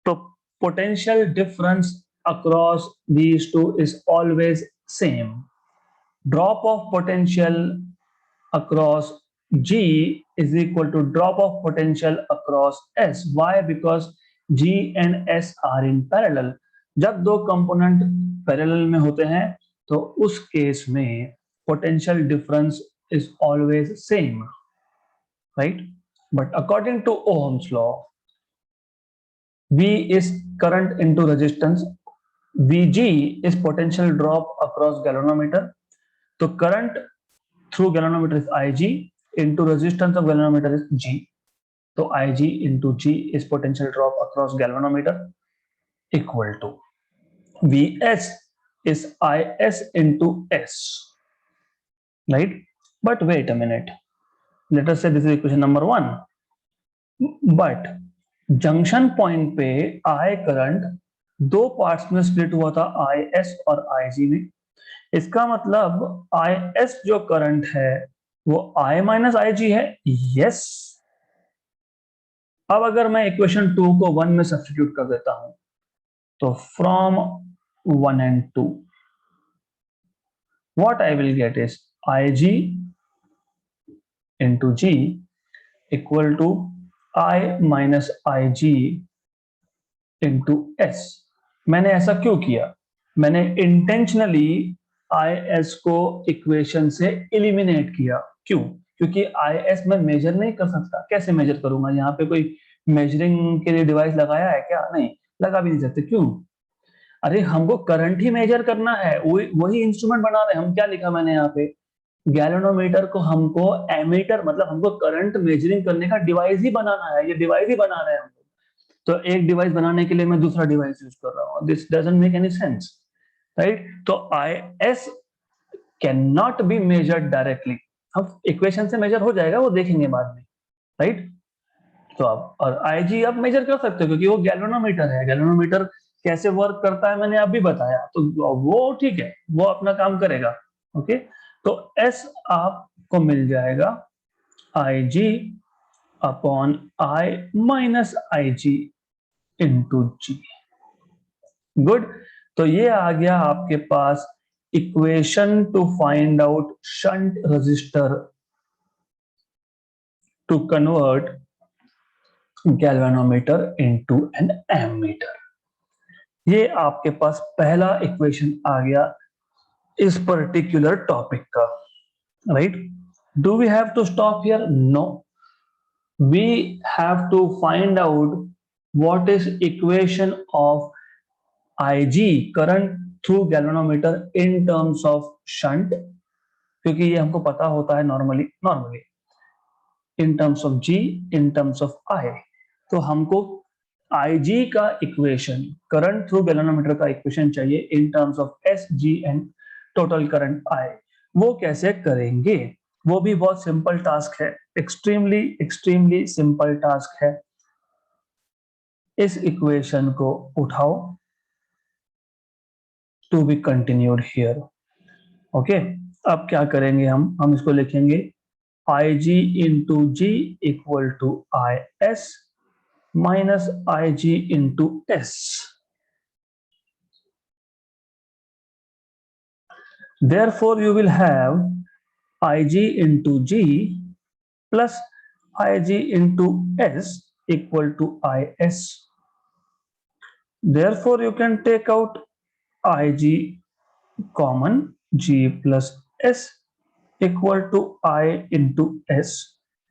तो potential difference across these two is always same. Drop of potential across G is equal to drop of potential across S. Why? Because G and S are in parallel. जब दो component parallel में होते हैं तो उस case में potential difference is always same, right? But according to Ohm's law, V is current into resistance, Vg is potential drop across galvanometer. तो current through galvanometer is Ig into resistance of galvanometer is G. तो Ig into G is potential drop across galvanometer equal to Vs is Is into S, right? But wait a minute. Let us say this is equation number 1. But junction point पे I current दो parts में split हुआ था, IS और IG में। इसका मतलब IS जो करंट है वो I माइनस IG है। यस। अब अगर मैं इक्वेशन 2 को 1 में सब्स्टिट्यूट कर देता हूं तो from 1 and 2 what I will get is IG into G equal to I minus IG into S। मैंने ऐसा क्यों किया? मैंने इंटेंशनली IS को इक्वेशन से एलिमिनेट किया। क्यों? क्योंकि IS मैं मेजर नहीं कर सकता। कैसे मेजर करूंगा? यहाँ पे कोई मेजरिंग के लिए डिवाइस लगाया है क्या? नहीं, लगा भी नहीं सकते। क्यों? अरे हमको करंट ही मेजर करना है, वही इंस्ट्रूमेंट बना रहे हैं हम। क्या लिखा मैंने यहाँ पे? गैलोनोमीटर को हमको एमीटर, मतलब हमको करंट मेजरिंग करने का डिवाइस ही बनाना है। ये डिवाइस ही बना रहे हैं हम। तो एक डिवाइस बनाने के लिए मैं दूसरा डिवाइस यूज कर रहा हूँ। This doesn't make any sense, right? तो IS can not be measured directly. हम इक्वेशन से मेजर हो जाएगा, वो देखेंगे बाद में, राइट? तो अब और IG आप मेजर कर सकते हो क्योंकि वो गैल्वेनोमीटर है। गैल्वेनोमीटर कैसे वर्क करता है मैंने अभी बताया, तो वो ठीक है, वो अपना काम करेगा। ओके, तो S आपको मिल जाएगा IG upon I minus IG into G। Good. तो ये आ गया आपके पास equation to find out shunt register to convert galvanometer into an ammeter. ये आपके पास पहला इक्वेशन आ गया इस पर्टिकुलर टॉपिक का, right? Do we have to stop here? No, we have to find out what is equation of IG current through galvanometer in terms of shunt, क्योंकि ये हमको पता होता है normally in terms of G, in terms of I। तो हमको IG का equation, current through galvanometer का इक्वेशन चाहिए in terms of SG and total current I। वो कैसे करेंगे? वो भी बहुत सिंपल टास्क है, एक्सट्रीमली सिंपल टास्क है। इस इक्वेशन को उठाओ, to be continued here. Okay, अब क्या करेंगे? हम इसको लिखेंगे IG into G equal to IS minus IG into S। Therefore, you will have IG into G plus IG into S equal to IS. Therefore, you can take out IG common, G plus S equal to I into S।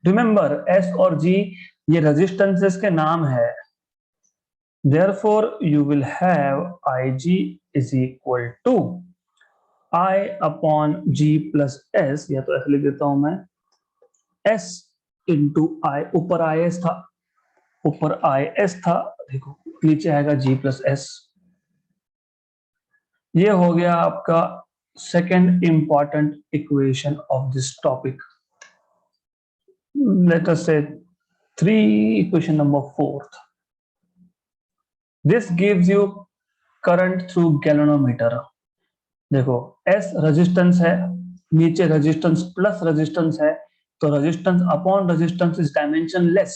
Remember, S और G ये resistances के नाम है। Therefore, you will have IG is equal to I upon G plus S, या तो ऐसे लिख देता हूं मैं, S into I, ऊपर IS था, ऊपर IS था, देखो नीचे आएगा G plus S। ये हो गया आपका second important equation of this topic. Let us say 3 equation number 4th। This gives you current through galvanometer. देखो S रेजिस्टेंस है, नीचे रेजिस्टेंस प्लस रेजिस्टेंस है, तो resistance upon resistance is dimensionless.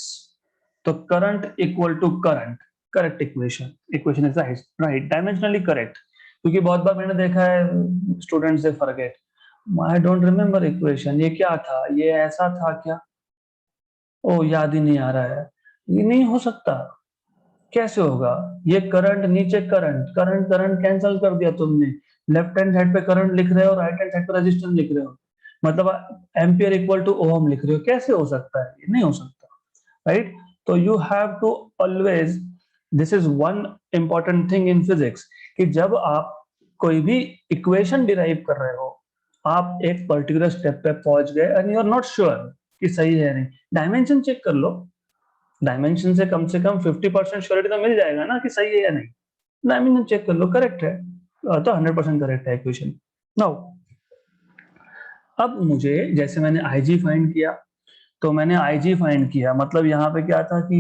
तो current equal to current, correct equation is right, dimensionally correct. क्योंकि बहुत बार मैंने देखा है स्टूडेंट्स से forget, I don't remember equation, ये क्या था, ये ऐसा था क्या, ओ याद ही नहीं आ रहा है। ये नहीं हो सकता, कैसे होगा? ये करंट नीचे करंट करंट करंट कैंसिल कर दिया तुमने, लेफ्ट हैंड साइड पे करंट लिख रहे हो, राइट हैंड साइड पे रेजिस्टेंस लिख रहे हो, मतलब एम्पियर इक्वल टू ओम लिख रहे हो। कैसे हो सकता है? ये नहीं हो सकता, राइट? तो you have to always, this is one important thing in physics, कि जब आप कोई भी इक्वेशन डिराइव कर रहे हो, आप एक पर्टिकुलर स्टेप पे पहुंच गए and you are not sure कि सही है नहीं, डायमेंशन चेक कर लो। डायमेंशन से कम 50% श्योरिटी तो मिल जाएगा ना कि सही है या नहीं। डायमेंशन चेक कर लो, करेक्ट है तो 100% करेक्ट है इक्वेशन। नाउ अब मुझे, जैसे मैंने IG फाइंड किया, तो मैंने IG फाइंड किया, मतलब यहाँ पे क्या था कि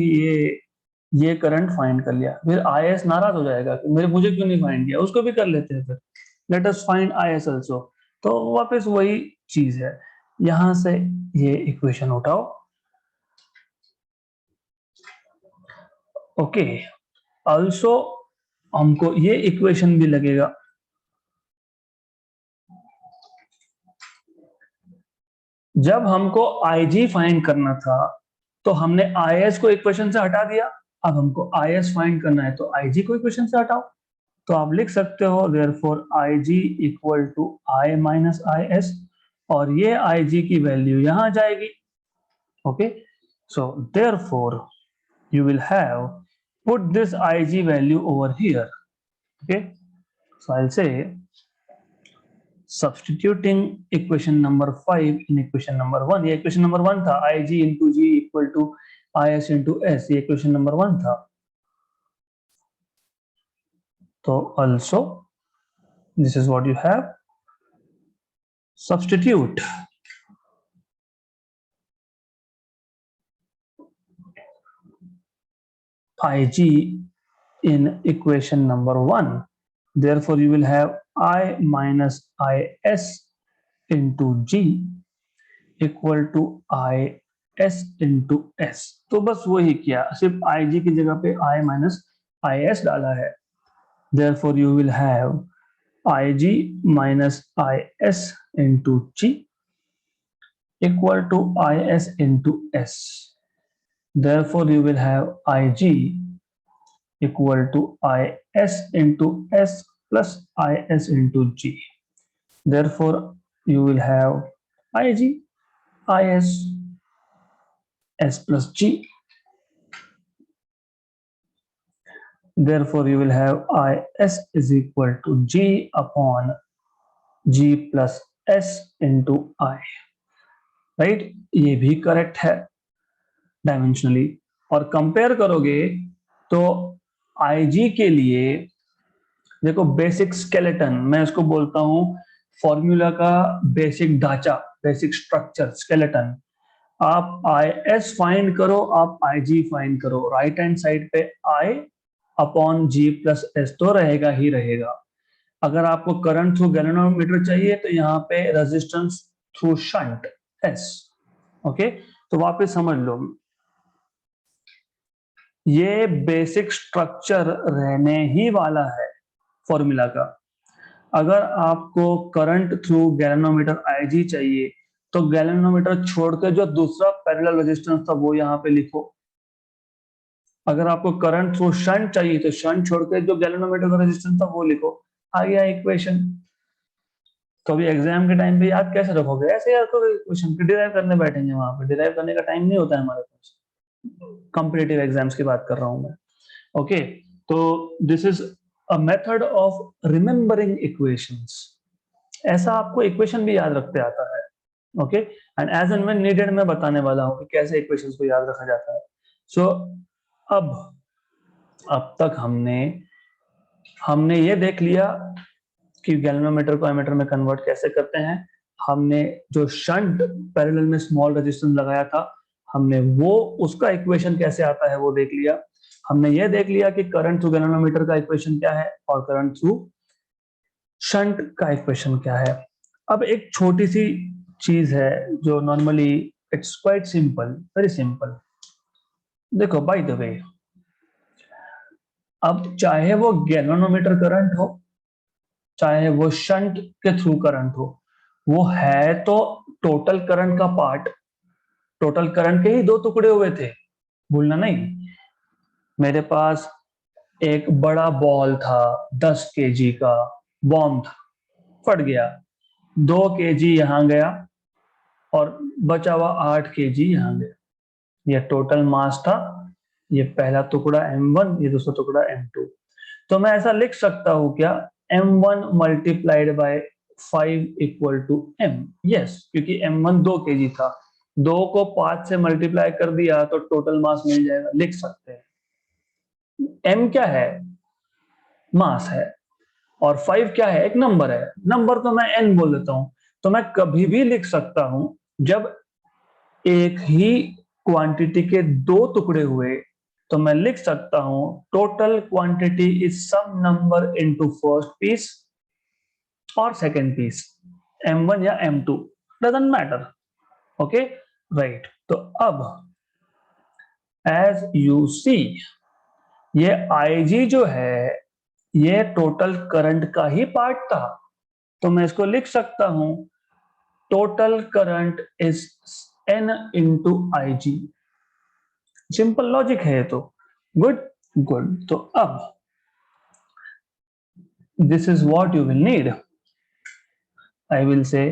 ये करंट फाइंड कर लिया, फिर IS नाराज हो जाएगा कि मेरे मुझे क्यों नहीं फाइंड किया, उसको भी कर लेते हैं फिर, let us find IS also. तो वापस वही चीज है, यहां से ये इक्वेशन उठाओ, ओके। आल्सो हमको ये इक्वेशन भी लगेगा, जब हमको IG फाइंड करना था तो हमने IS को इक्वेशन से हटा दिया, अब हमको IS फाइंड करना है तो IG को इक्वेशन से हटाओ। तो आप लिख सकते हो therefore IG equal to I minus IS, और ये IG की वैल्यू यहां जाएगी, okay. So therefore you will have put this IG value over here, okay? So I'll say substituting equation number 5 in equation number 1, ये equation number 1 था, IG into G equal to IS into S, ये equation number 1 था। तो also this is what you have, substitute IG in equation number 1, therefore you will have I minus IS into G equal to IS into S। तो बस वही किया, सिर्फ IG की जगह पे I माइनस IS डाला है, therefore you will have IG minus IS into G equal to IS into S, therefore you will have IG equal to IS into S plus IS into G, therefore you will have IG IS S plus G, therefore you will have IS is equal to G upon G plus S into I, right? ये भी correct है dimensionally. और compare करोगे तो IG के लिए देखो, basic skeleton मैं इसको बोलता हूं, फॉर्मूला का बेसिक ढांचा, बेसिक स्ट्रक्चर, स्केलेटन। आप IS फाइंड करो, आप IG फाइंड करो, राइट हैंड साइड पे I upon G plus S तो रहेगा ही रहेगा। अगर आपको करंट थ्रू गैल्वेनोमीटर चाहिए तो यहाँ पे resistance through shunt S, okay. तो वापस समझ लो, ये बेसिक स्ट्रक्चर रहने ही वाला है फॉर्मूला का। अगर आपको करंट थ्रू गैल्वेनोमीटर IG चाहिए तो गैल्वेनोमीटर छोड़ के जो दूसरा पैरेलल रेजिस्टेंस था वो यहाँ पे लिखो। अगर आपको करंट थ्रू शंट चाहिए तो शंट छोड़ के जो गैल्वेनोमीटर का रेजिस्टेंस था वो लिखो, आ गया इक्वेशन। तो अभी एग्जाम के टाइम पे याद कैसे रखोगे? ऐसे याद करोगे इक्वेशन, फिर डिराइव करने बैठेंगे, वहां पे डिराइव करने का टाइम नहीं होता है हमारे पास। कॉम्पिटिटिव एग्जाम्स की बात कर रहा हूं मैं, ओके। तो this is a method of remembering equations, ऐसा आपको इक्वेशन भी याद रखते आता है, okay. And as and when needed मैं बताने वाला हूं कि कैसे इक्वेशंस को याद रखा जाता है। सो अब तक हमने ये देख लिया कि गैल्वेनोमीटर को एमीटर में कन्वर्ट कैसे करते हैं। हमने जो शंट पैरेलल में स्मॉल रेजिस्टेंस लगाया था, हमने वो उसका इक्वेशन कैसे आता है वो देख लिया। हमने ये देख लिया कि करंट थ्रू गैल्वेनोमीटर का इक्वेशन क्या है और करंट थ्रू शंट का इक्वेशन क्या है। अब एक छोटी सी चीज है जो normally it's quite simple, very simple. देखो बाय द वे, अब चाहे वो गैल्वेनोमीटर करंट हो, चाहे वो शंट के थ्रू करंट हो, वो है तो टोटल करंट का पार्ट। टोटल करंट के ही दो टुकड़े हुए थे, भूलना नहीं। मेरे पास एक बड़ा बॉल था 10 केजी का, बॉम्ब था, फट गया, 2 केजी यहाँ गया और बचा हुआ 8 केजी यहाँ गया। ये टोटल मास था। ये पहला टुकड़ा m1, ये दूसरा टुकड़ा m2। तो मैं ऐसा लिख सकता हूं क्या, m1 multiplied by 5 equal to m। Yes, क्योंकि m1 2 केजी था, 2 को 5 से मल्टीप्लाई कर दिया तो टोटल मास मिल जाएगा, लिख सकते हैं। m क्या है, मास है, और 5 क्या है, एक नंबर है। नंबर तो मैं n बोल देता हूं। तो मैं कभी भी लिख सकता हूं, जब एक ही क्वांटिटी के 2 टुकड़े हुए, तो मैं लिख सकता हूं total quantity is some number into first piece और सेकंड पीस, m1 या m2, doesn't matter. Okay, right. तो अब एज यू सी, ये IG जो है, ये टोटल करंट का ही पार्ट था। तो मैं इसको लिख सकता हूं total current is n into IG। Simple logic है ये तो। Good, good. तो अब this is what you will need. I will say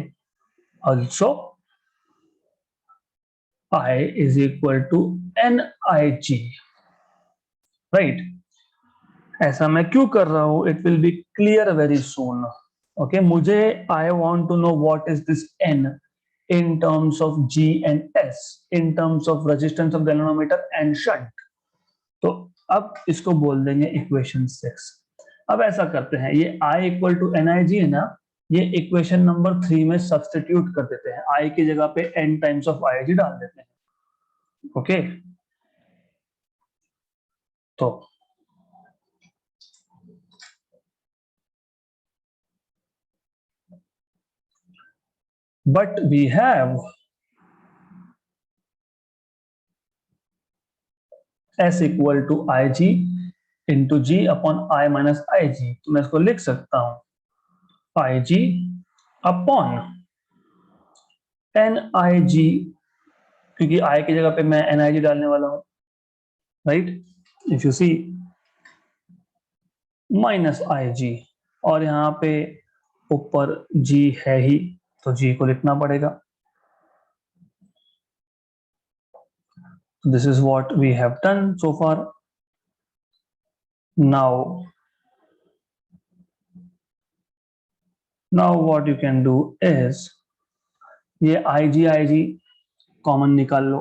also I is equal to NIG, right? ऐसा मैं क्यों कर रहा हूं, it will be clear very soon. Okay, मुझे I want to know what is this N in terms of G and S, in terms of resistance of galvanometer and shunt. तो अब इसको बोल देंगे इक्वेशन 6। अब ऐसा करते हैं, ये I इक्वल टू NIG है ना, ये इक्वेशन नंबर 3 में सब्स्टिट्यूट कर देते हैं, I की जगह पे n टाइम्स ऑफ IG डाल देते हैं। ओके, तो but we have S equal to IG into G upon I minus IG। तो मैं इसको लिख सकता हूं IG अपॉन NIG, क्योंकि I की जगह पे मैं NIG डालने वाला हूं, right. If you see minus IG, और यहाँ पे ऊपर G है ही, तो G को लिखना पड़ेगा। This is what we have done so far. Now what you can do is, ये IG कॉमन निकाल लो,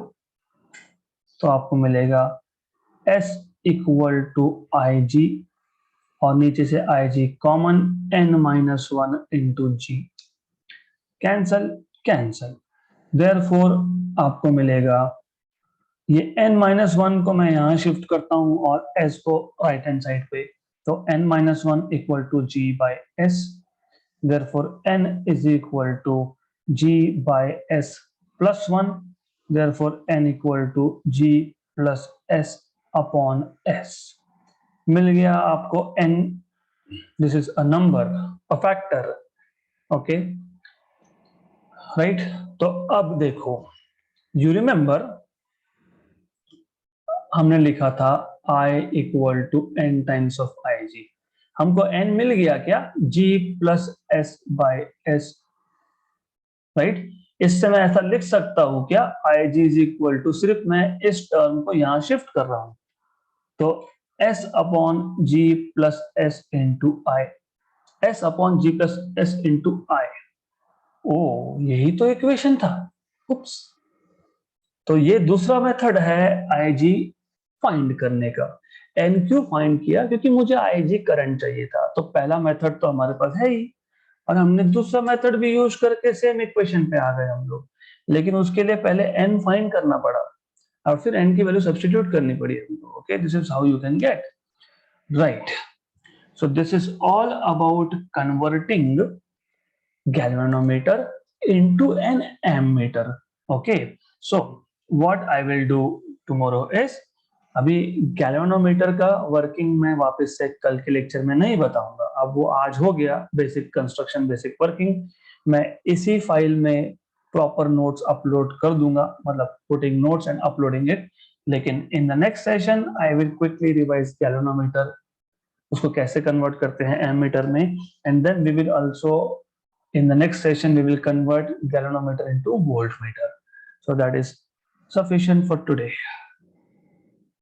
तो आपको मिलेगा S इक्वल टू IG, और नीचे से IG common n-1 into G, cancel cancel. Therefore आपको मिलेगा, ये n-1 को मैं यहाँ शिफ्ट करता हूँ और S को राइट हैंड साइड पे, तो n-1 equal to G by S। therefore n is equal to G by S plus 1, therefore n equal to G plus S upon S। मिल गया आपको n, this is a number, a factor, okay, right। तो अब देखो, you remember हमने लिखा था I equal to n times of IG, हमको n मिल गया क्या, G plus S by S, right. इससे मैं ऐसा लिख सकता हूं क्या, IG इज इक्वल टू, सिर्फ मैं इस टर्म को यहां शिफ्ट कर रहा हूं, तो S upon G plus S into I, S upon G plus S into I. ओ, यही तो इक्वेशन था। उप्स। तो ये दूसरा मेथड है IG फाइंड करने का। N क्यों फाइंड किया, क्योंकि मुझे IG करंट चाहिए था, तो पहला मेथड तो हमारे पास है ही, और हमने दूसरा मेथड भी यूज करके सेम इक्वेशन पे आ गए हम लोग। लेकिन उसके लिए पहले n फाइंड करना पड़ा, और फिर n की वैल्यू सब्स्टिट्यूट करनी पड़ी हमको। Okay, this is how you can get, right. So this is all about converting galvanometer into an ammeter. Okay, so what I will do tomorrow is, अभी galvanometer का वर्किंग मैं वापस से कल के लेक्चर में नहीं बताऊंगा, अब वो आज हो गया बेसिक कंस्ट्रक्शन, बेसिक वर्किंग। मैं इसी फाइल में प्रॉपर नोट्स अपलोड कर दूंगा, मतलब putting notes and uploading it. लेकिन in the next session I will quickly revise galvanometer उसको कैसे कन्वर्ट करते हैं एमीटर में, and then we will also in the next session we will convert galvanometer into voltmeter. So that is sufficient for today.